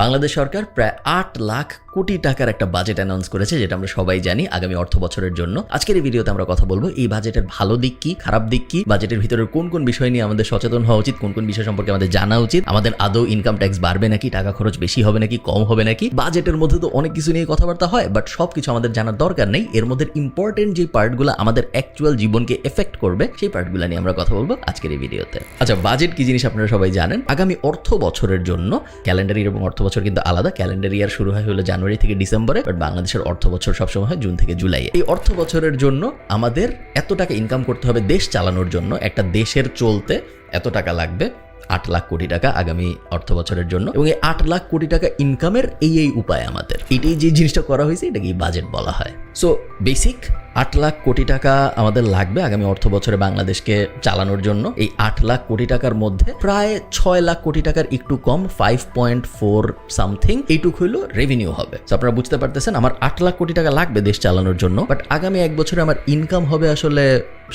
বাংলাদেশ সরকার প্রায় ৮ লাখ কোটি টাকার একটা বাজেট অ্যানাউন্স করেছে, যেটা আমরা সবাই জানি আগামী অর্থ বছরের জন্য। আজকের এই ভিডিওতে আমরা কথা বলবো এই বাজেটের ভালো দিক কি, খারাপ দিক কি, বাজেটের ভিতরে কোন কোন বিষয় নিয়ে আমাদের সচেতন হওয়া উচিত, কোন কোন বিষয় সম্পর্কে আমাদের জানা উচিত, আমাদের আদৌ ইনকাম ট্যাক্স বাড়বে নাকি, টাকা খরচ বেশি হবে নাকি, কম হবে নাকি। বাজেটের মধ্যে তো অনেক কিছু নিয়ে কথাবার্তা হয়, বাট সবকিছু আমাদের জানার দরকার নেই। এর মধ্যে ইম্পর্টেন্ট যে পার্টগুলো আমাদের অ্যাকচুয়াল জীবনকে এফেক্ট করবে সেই পার্টগুলো নিয়ে আমরা কথা বলবো আজকের এই ভিডিওতে। আচ্ছা, বাজেট কি জিনিস আপনারা সবাই জানেন। আগামী অর্থ বছরের জন্য ক্যালেন্ডার ইয়ার এবং অর্থ বছর কিন্তু আলাদা। ক্যালেন্ডার ইয়ার শুরু হয় হলো জানুয়ারি থেকে ডিসেম্বরে, বাট বাংলাদেশের অর্থ বছর সবসময় হয় জুন থেকে জুলাই। এই অর্থ বছরের জন্য আমাদের এত টাকা ইনকাম করতে হবে দেশ চালানোর জন্য। একটা দেশের চলতে এত টাকা লাগবে, ৮ লাখ কোটি টাকা আগামী অর্থ বছরের জন্য। এবং এই ৮ লাখ কোটি টাকা ইনকামের এই উপায় আমাদের, এটাই যে জিনিসটা করা হয়েছে এটাকে বাজেট বলা হয়। সো বেসিক ৮ লাখ কোটি টাকা আমাদের লাগবে আগামী অর্থ বছরে বাংলাদেশকে চালানোর জন্য। এই ৮ লাখ কোটি টাকার মধ্যে প্রায় ৬ লাখ কোটি টাকার একটু কম, 5.4 সামথিং এইটুক হইলো রেভিনিউ হবে। তো আপনারা বুঝতে পারতেছেন আমার ৮ লাখ কোটি টাকা লাগবে দেশ চালানোর জন্য, বাট আগামী এক বছরে আমার ইনকাম হবে আসলে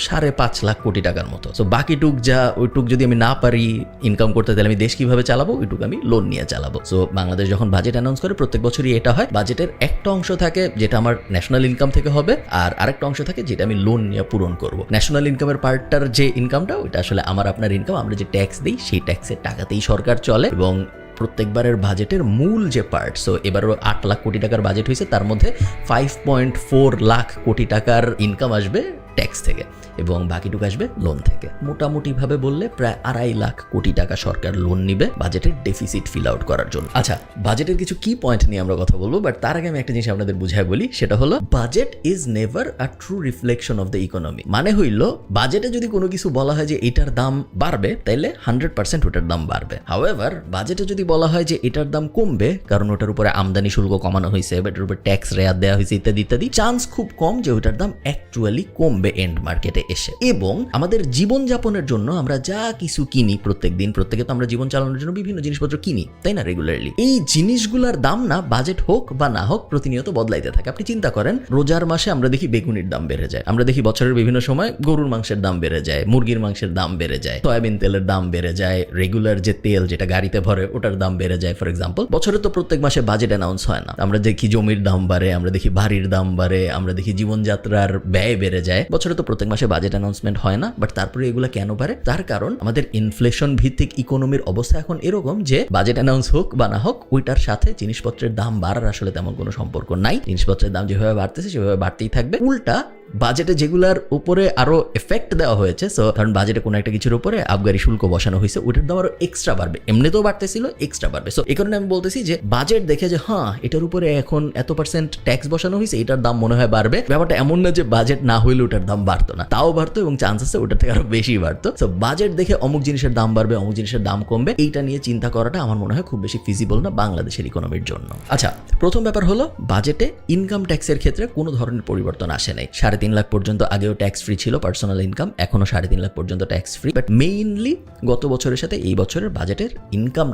৫.৫ লাখ কোটি টাকার মতো। সো বাকিটুক যা ওইটুক যদি আমি না পারি ইনকাম করতে, তাহলে আমি দেশ কিভাবে চালাবো, ওইটুক আমি লোন নিয়ে চালাবো। সো বাংলাদেশ যখন বাজেট অ্যানাউন্স করে প্রত্যেক বছরই এটা হয়। বাজেটের একটা অংশ থাকে যেটা আমার ন্যাশনাল ইনকাম থেকে হবে, আর আরেকটা অংশ থাকে যেটা আমি লোন নিয়ে পূরণ করব। ন্যাশনাল ইনকামের পার্টটার যে ইনকামটা, ওইটা আসলে আমার আপনার ইনকাম, আমরা যে ট্যাক্স দিই সেই ট্যাক্সের টাকাতেই সরকার চলে। এবং প্রত্যেকবারের বাজেটের মূল যে পার্ট, সো এবারও ৮ লাখ কোটি টাকার বাজেট হয়েছে, তার মধ্যে 5.4 লাখ কোটি টাকার ইনকাম আসবে ট্যাক্স থেকে এবং বাকিটুকু আসবে লোন থেকে। মোটামুটিভাবে বললে প্রায় 2.5 লাখ কোটি টাকা সরকার লোন নিবে বাজেটের ডেফিসিট ফিল আউট করার জন্য। আচ্ছা, বাজেটের কিছু কি পয়েন্ট নিয়ে আমরা কথা বলবো, বাট তার আগে আমি একটা জিনিস আপনাদের বুঝাই বলি। সেটা হলো budget is never a true reflection of the economy. মানে হইল বাজেটে যদি কোনো কিছু বলা হয় যে এটার দাম বাড়বে, তাইলে 100% ওটার দাম বাড়বে। হাউএভার বাজেটে যদি বলা হয় যে এটার দাম কমবে, কারণ ওটার উপরে আমদানি শুল্ক কমানো হয়েছে, এটার উপরে ট্যাক্স রেয়াত দেওয়া হয়েছে ইত্যাদি ইত্যাদি, চান্স খুব কম যে ওটার দাম অ্যাকচুয়ালি কমবে এন্ড মার্কেটে এসে। এবং আমাদের জীবনযাপনের জন্য আমরা যা কিছু কিনি প্রত্যেকে তো আমরা জীবন চালানোর জন্য বিভিন্ন জিনিসপত্র কিনি, তাই না, রেগুলারলি। এই জিনিসগুলোর দাম না বাজেট হোক বা না হোক প্রতিনিয়ত বদলাইতে থাকে। আপনি চিন্তা করেন, রোজার মাসে আমরা দেখি বেগুনির দাম বেড়ে যায়, আমরা দেখি বছরের বিভিন্ন সময় গরুর মাংসের দাম বেড়ে যায়, মুরগির মাংসের দাম বেড়ে যায়, সয়াবিন তেলের দাম বেড়ে যায়, রেগুলার যে তেল যেটা গাড়িতে ভরে ওটার দাম বেড়ে যায়। ফর এক্সাম্পল, বছরে তো প্রত্যেক মাসে বাজেট অ্যানাউন্স হয় না। আমরা দেখি জমির দাম বাড়ে, আমরা দেখি বাড়ির দাম বাড়ে, আমরা দেখি জীবনযাত্রার ব্যয় বেড়ে যায়। বছরে তো প্রত্যেক মাসে বাজেট অ্যানাউন্সমেন্ট হয় না, বাট তারপরে এগুলো কেন বাড়ে? তার কারণ আমাদের ইনফ্লেশন ভিত্তিক ইকোনমির অবস্থা এখন এরকম যে বাজেট অ্যানাউন্স হোক বা না হোক, ওইটার সাথে জিনিসপত্রের দাম বাড়ার আসলে তেমন কোনো সম্পর্ক নাই। জিনিসপত্রের দাম যেভাবে বাড়তেছে সেভাবে বাড়তেই থাকবে। উল্টা বাজেটে যেগুলার উপরে আরো এফেক্ট দেওয়া হয়েছে, সো কারণ বাজেটে কোনো একটা কিছুর উপরে আবগারি শুল্ক বসানো হয়েছে, ওইটার দাম আরো এক্সট্রা বাড়বে, এমনিতেও বাড়তেছিল, এক্সট্রা বাড়বে। সো এই কারণে আমি বলতেছি যে বাজেট দেখে যে হ্যাঁ এটার উপরে এখন এত % ট্যাক্স বসানো হয়েছে, এটার দাম মনে হয় বাড়বে। ব্যাপারটা এমন না যে বাজেট না হইলে ওটার দাম বাড়তো না, তাও বাড়তো এবং চান্স আছে ওটার থেকে আরো বেশি বাড়তো। সো বাজেট দেখে অমুক জিনিসের দাম বাড়বে, অমুক জিনিসের দাম কমবে, এইটা নিয়ে চিন্তা করাটা আমার মনে হয় খুব বেশি ফিজিবল না বাংলাদেশের ইকোনমির জন্য। আচ্ছা, প্রথম ব্যাপার হলো বাজেটে ইনকাম ট্যাক্সের ক্ষেত্রে কোনো ধরনের পরিবর্তন আসে নাই। 3.5 লাখ পর্যন্ত আগেও ট্যাক্স ফ্রি ছিল পার্সোনাল ইনকাম, এখনো 3.5 লাখ পর্যন্ত ট্যাক্স ফ্রি। বাট মেইনলি গত বছরের সাথে এই বছরের বাজেটের ইনকাম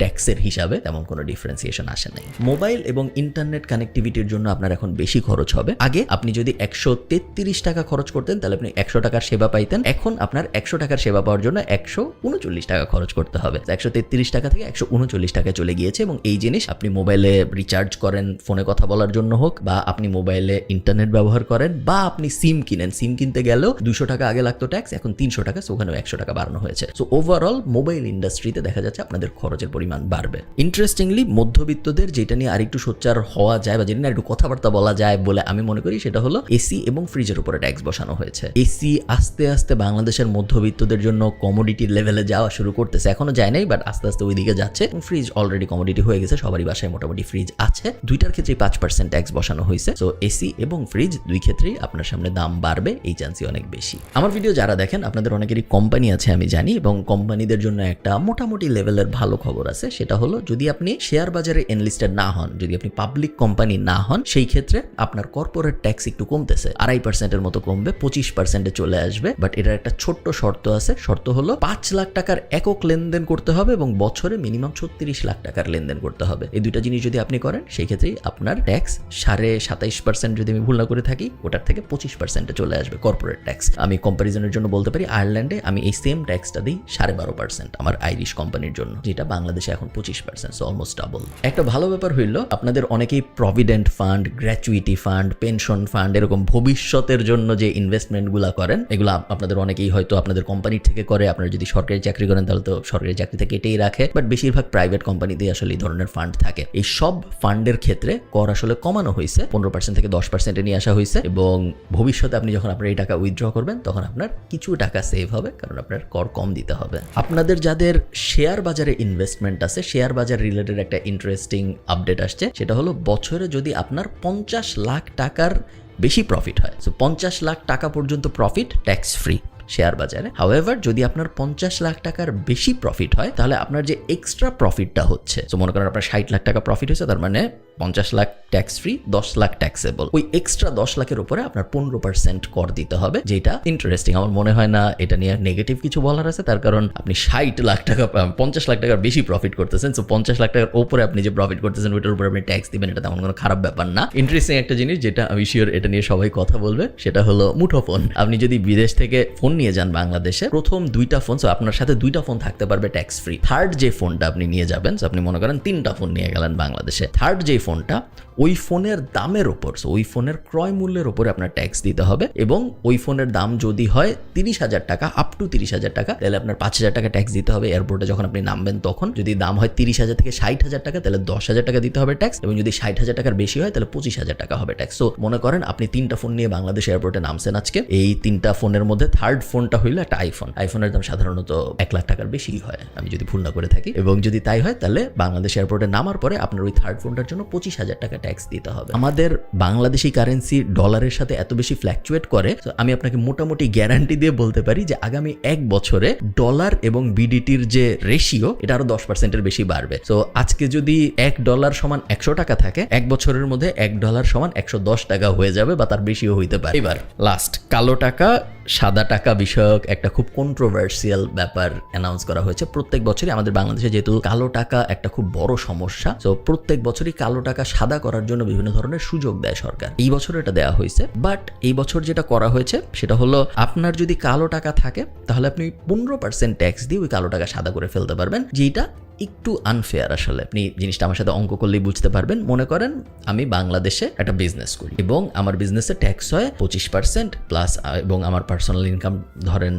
ট্যাক্সের হিসাবে তেমন কোনো ডিফারেন্সিয়েশন আসে নাই। মোবাইল এবং ইন্টারনেট কানেক্টিভিটির জন্য আপনার এখন বেশি খরচ হবে। আগে আপনি যদি 133 টাকা খরচ করতেন তাহলে আপনি 100 টাকার সেবা পাইতেন, এখন আপনার 100 টাকার সেবা পাওয়ার জন্য 139 টাকা খরচ করতে হবে। 133 টাকা থেকে 139 টাকায় চলে গিয়েছে। এবং এই জিনিস আপনি মোবাইলে রিচার্জ করেন ফোনে কথা বলার জন্য হোক, বা আপনি মোবাইলে ইন্টারনেট ব্যবহার করেন, বা আপনি সিম কিনেন, সিম কিনতে গেলেও 200 টাকা আগে লাগতো ট্যাক্স, এখন 300 টাকা, সো ওখানেও 100 টাকা বাড়ানো হয়েছে। সো ওভারঅল মোবাইল ইন্ডাস্ট্রিতে দেখা যাচ্ছে আপনাদের খরচের পরিমাণ বাড়বে। ইন্টারেস্টিংলি মধ্যবিত্তদের যেটা নিয়ে আরেকটু সোচ্চার হওয়া যায় বা যেটা নিয়ে একটু কথাবার্তা বলা যায় বলে আমি মনে করি, সেটা হলো এসি এবং ফ্রিজের উপরে ট্যাক্স বসানো হয়েছে। এসি আস্তে আস্তে বাংলাদেশের মধ্যবিত্তদের জন্য কমোডিটি লেভেলে যাওয়া শুরু করতেছে, এখনো যায় নাই বাট আস্তে আস্তে ওইদিকে যাচ্ছে। ফ্রিজ অলরেডি কমোডিটি হয়ে গেছে, সবারই বাসায় মোটামুটি ফ্রিজ আছে। দুইটার ক্ষেত্রে 5% ট্যাক্স বসানো হয়েছে। সো এসি এবং ফ্রিজ দুই ক্ষেত্রেই আপনার সামনে দাম বাড়বে, এই চান্সই অনেক বেশি। আমার ভিডিও যারা দেখেন আপনাদের অনেকেরই কোম্পানি আছে আমি জানি, এবং কোম্পানিদের জন্য একটা মোটামুটি লেভেলের ভালো খবর আছে। সেটা হলো যদি আপনি শেয়ার বাজারে এনলিস্টেড না হন, যদি আপনি পাবলিক কোম্পানি না হন, সেই ক্ষেত্রে আপনার কর্পোরেট ট্যাক্স একটু কমতেছে, 2.5% মতো কমবে, 25% চলে আসবে। বাট এটার একটা ছোট্ট শর্ত আছে। শর্ত হলো 5 লাখ টাকার একক লেনদেন করতে হবে এবং বছরে মিনিমাম 36 লাখ টাকার লেনদেন করতে হবে। এই দুইটা জিনিস যদি আপনি করেন সেই ক্ষেত্রেই আপনার ট্যাক্স 27.5% যদি আমি ভুল না করে থাকি থাকি ওটার থেকে 25% চলে আসবে কর্পোরেট ট্যাক্স। আমি কম্প্যারিজনের জন্য বলতে পারি আয়ারল্যান্ডে আমি এই সেম ট্যাক্সটা দিই 12.5% আমার আইরিশ কোম্পানির জন্য, যেটা বাংলাদেশে এখন 25%, সো অলমোস্ট ডাবল। একটা ভালো ব্যাপার হইলো আপনাদের অনেকেই provident fund, gratuity fund, pension fund এরকম ভবিষ্যতের জন্য যে ইনভেস্টমেন্টগুলো করেন এগুলো আপনাদের অনেকেই হয়তো আপনাদের কোম্পানির থেকে করে। আপনারা যদি সরকারি চাকরি করেন তাহলে তো সরকারি চাকরি থেকে এটাই রাখে, বাট বেশিরভাগ প্রাইভেট কোম্পানিতে আসলে এই ধরনের ফান্ড থাকে। এই সব ফান্ডের ক্ষেত্রে কর আসলে কমানো হয়েছে, 15% থেকে 10% নিয়ে আসা হয়েছে, এবং ভবিষ্যতে আপনি যখন আপনার এই টাকা উইথড্র করবেন তখন আপনার কিছু টাকা সেভ হবে, কারণ আপনার কর কম দিতে হবে। আপনাদের যাদের শেয়ার বাজারে ইনভেস্টমেন্ট আছে, শেয়ার বাজার রিলেটেড একটা ইন্টারেস্টিং আপডেট আসছে, সেটা হলো বছরে যদি আপনার 50 লাখ টাকার বেশি প্রফিট হয়, সো 50 লাখ টাকা পর্যন্ত প্রফিট ট্যাক্স ফ্রি শেয়ার বাজারে। হাউএভার যদি আপনার 50 লাখ টাকার বেশি প্রফিট হয় তাহলে আপনার যে এক্সট্রা প্রফিটটা হচ্ছে, তো মনে করেন আপনার 60 লাখ টাকা প্রফিট হয়েছে, তার মানে 50 lakh tax free, 10 lakh taxable. ওই এক্সট্রা 10 লাখের উপরে আপনার 15% কর দিতে হবে, যেটা ইন্টারেস্টিং। আমার মনে হয় না এটা নিয়ে নেগেটিভ কিছু বলার আছে, তার কারণ আপনি 60 লাখ টাকা 50 লাখ টাকার বেশি প্রফিট করতেছেন, সো 50 লাখ টাকার উপরে আপনি যে প্রফিট করতেছেন ওইটার উপরে আপনি ট্যাক্স দিবেন, এটা তেমন কোনো খারাপ ব্যাপার না। ইন্টারেস্টিং একটা জিনিস যেটা আমি শিওর এটা নিয়ে সবাই কথা বলবে, সেটা হলো মুঠোফোন। আপনি যদি বিদেশ থেকে ফোন নিয়ে যান বাংলাদেশে, প্রথম 2টা ফোন, সো আপনার সাথে 2টা ফোন থাকতে পারবে ট্যাক্স ফ্রি। থার্ড যে ফোনটা আপনি নিয়ে যাবেন, সো আপনি মনে করেন 3টা ফোন নিয়ে গেলেন বাংলাদেশে, থার্ড যে ফোনটা ওই ফোনের দামের ওপর, সো ওই ফোনের ক্রয় মূল্যের উপরে আপনার ট্যাক্স দিতে হবে, এবং ওই ফোনের দাম যদি হয় 30,000 টাকা, আপ টু 30,000 টাকা, তাহলে আপনার 5,000 টাকা ট্যাক্স দিতে হবে এয়ারপোর্টে যখন আপনি নামবেন তখন। যদি দাম হয় 30,000 থেকে 60,000 টাকা, তাহলে 10,000 টাকা দিতে হবে ট্যাক্স, এবং যদি 60,000 টাকার বেশি হয় তাহলে 25,000 টাকা হবে ট্যাক্স। সো মনে করেন আপনি 3টা ফোন নিয়ে বাংলাদেশ এয়ারপোর্টে নামছেন আজকে, এই 3টা ফোনের মধ্যে থার্ড ফোনটা হইলো একটা আইফোনের দাম সাধারণত 1 লাখ টাকার বেশি হয় আমি যদি ভুল না করে থাকি, এবং যদি তাই হয় তাহলে বাংলাদেশ এয়ারপোর্টে নামার পরে আপনার ওই থার্ড ফোনটার জন্য 25,000 টাকা ট্যাক্স দিতে হবে। আমাদের বাংলাদেশি কারেন্সি ডলারের সাথে এত বেশি ফ্ল্যাকচুয়েট করে, তো আমি আপনাকে মোটামুটি গ্যারান্টি দিয়ে বলতে পারি যে আগামী 1 বছরে ডলার এবং বিডিটির যে রেশিও এটা আরো 10%-এর বেশি বাড়বে। তো আজকে যদি $1 সমান 100 টাকা থাকে, 1 বছরের মধ্যে $1 সমান 110 টাকা হয়ে যাবে, বা তার বেশিও হইতে পারে। এবার লাস্ট, কালো টাকা সাদা টাকা বিষয়ক একটা খুব কন্ট্রোভার্সিয়াল ব্যাপার অ্যানাউন্স করা হয়েছে। প্রত্যেক বছরই আমাদের বাংলাদেশে যেহেতু কালো টাকা একটা খুব বড় সমস্যা, তো প্রত্যেক বছরই কালো টাকা সাদা করার জন্য বিভিন্ন ধরনের সুযোগ দেয় সরকার। এই বছর এটা দেওয়া হয়েছে, বাট এই বছর যেটা করা হয়েছে সেটা হলো আপনার যদি কালো টাকা থাকে তাহলে আপনি 15% ট্যাক্স দিয়ে ওই কালো টাকা সাদা করে ফেলতে পারবেন, যেটা একটু আনফেয়ার। আসলে আপনি জিনিসটা আমার সাথে অঙ্ক করলেই বুঝতে পারবেন। মনে করেন আমি বাংলাদেশে একটা বিজনেস করি এবং আমার বিজনেসে ট্যাক্স হয় 25% প্লাস, এবং আমার পার্সোনাল ইনকাম ধরেন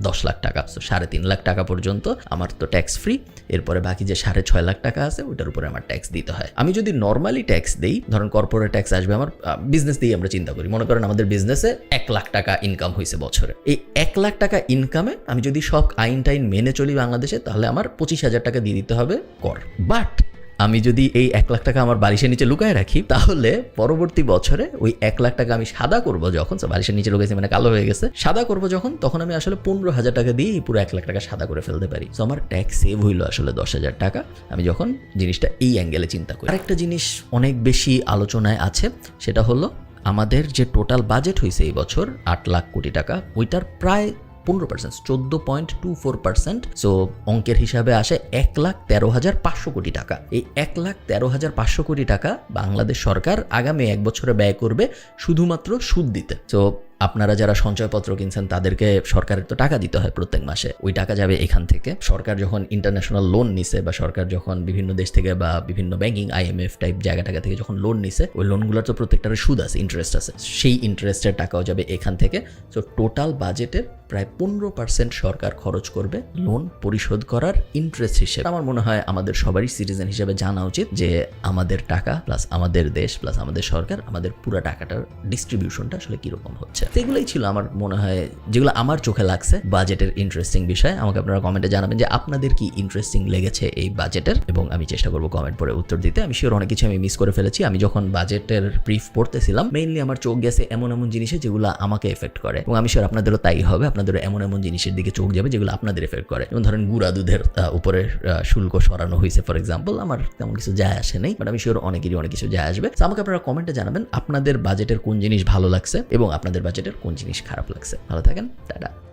10 লাখ টাকা, সো 3.5 লাখ টাকা পর্যন্ত আমার তো ট্যাক্স ফ্রি। এরপরে বাকি যে 6.5 লাখ টাকা আছে ওইটার উপরে আমার ট্যাক্স দিতে হয়। আমি যদি নর্মালি ট্যাক্স দেই, ধরেন কর্পোরেট ট্যাক্স আসবে আমার বিজনেস দিয়ে, আমরা চিন্তা করি মনে করেন আমাদের বিজনেসে 1 লাখ টাকা ইনকাম হয়েছে বছরে। এই 1 লাখ টাকা ইনকামে আমি যদি সব আইন টাইন মেনে চলি বাংলাদেশে, তাহলে আমার 25,000 টাকা দিয়ে দিতে হবে কর। বাট আমি যদি এই 1 লাখ টাকা আমার বালিশের নিচে লুকায় রাখি, তাহলে পরবর্তী বছরে ওই 1 লাখ টাকা আমি সাদা করব যখন, বালিশের নিচে লুকাইছি মানে কালো হয়ে গেছে, সাদা করব যখন, তখন আমি আসলে 15,000 টাকা দিয়ে পুরো 1 লাখ টাকা সাদা করে ফেলতে পারি। তো আমার ট্যাক্স সেভ হইলো আসলে 10,000 টাকা, আমি যখন জিনিসটা এই অ্যাঙ্গেলে চিন্তা করি। আরেকটা জিনিস অনেক বেশি আলোচনায় আছে, সেটা হলো আমাদের যে টোটাল বাজেট হয়েছে এই বছর 8 লাখ কোটি টাকা, ওইটার প্রায় 15%, 14.24%, সো অঙ্কের হিসাবে আসে 1,13,500 কোটি টাকা। এই 1,13,500 কোটি টাকা বাংলাদেশ সরকার আগামী 1 বছরে ব্যয় করবে শুধুমাত্র সুদ দিতে। তো আপনারা যারা সঞ্চয়পত্র কিনছেন তাদেরকে সরকারের তো টাকা দিতে হয় প্রত্যেক মাসে, ওই টাকা যাবে এখান থেকে। সরকার যখন ইন্টারন্যাশনাল লোন নিছে, বা সরকার যখন বিভিন্ন দেশ থেকে বা বিভিন্ন ব্যাংকিং IMF টাইপ জায়গা থেকে যখন লোন নিছে, ওই লোনগুলোর তো প্রত্যেকটার সুদ আছে, ইন্টারেস্ট আছে, সেই ইন্টারেস্টের টাকাও যাবে এখান থেকে। সো টোটাল বাজেটের প্রায় 15% সরকার খরচ করবে লোন পরিশোধ করার ইন্টারেস্ট হিসেবে। আমার মনে হয় আমাদের সবারই সিটিজেন হিসেবে জানা উচিত যে আমাদের টাকা প্লাস আমাদের দেশ প্লাস আমাদের সরকার, আমাদের পুরো টাকাটার ডিস্ট্রিবিউশনটা আসলে কিরকম হচ্ছে। এগুলোই ছিল আমার মনে হয় যেগুলো আমার চোখে লাগছে বাজেটের ইন্টারেস্টিং বিষয়। আমাকে আপনারা কমেন্টে জানাবেন যে আপনাদের কি ইন্টারেস্টিং লেগেছে এই বাজেটের, এবং আমি চেষ্টা করবো কমেন্ট পরে উত্তর দিতে। আমি শিওর অনেক কিছু আমি মিস করে ফেলেছি। আমি যখন বাজেটের ব্রিফ পড়তেছিলাম, মেইনলি আমার চোখ গেছে এমন জিনিসে যেগুলো আমাকে এফেক্ট করে, এবং আমি শিওর আপনাদেরও তাই হবে। আপনাদেরও এমন জিনিসের দিকে চোখ যাবে যেগুলো আপনাদের এফেক্ট করে। যেমন ধরেন গুঁড়া দুধের উপরে শুল্ক সরানো হয়েছে ফর এক্সাম্পল, আমার তেমন কিছু যায় আসে নাই, বাট আমি শিওর অনেকেরই অনেক কিছু যায় আসবে। আমাকে আপনারা কমেন্টে জানাবেন আপনাদের বাজেটের কোন জিনিস ভালো লাগছে এবং আপনাদের বাজেটের কোন জিনিস খারাপ লাগছে। ভালো থাকেন, টাটা।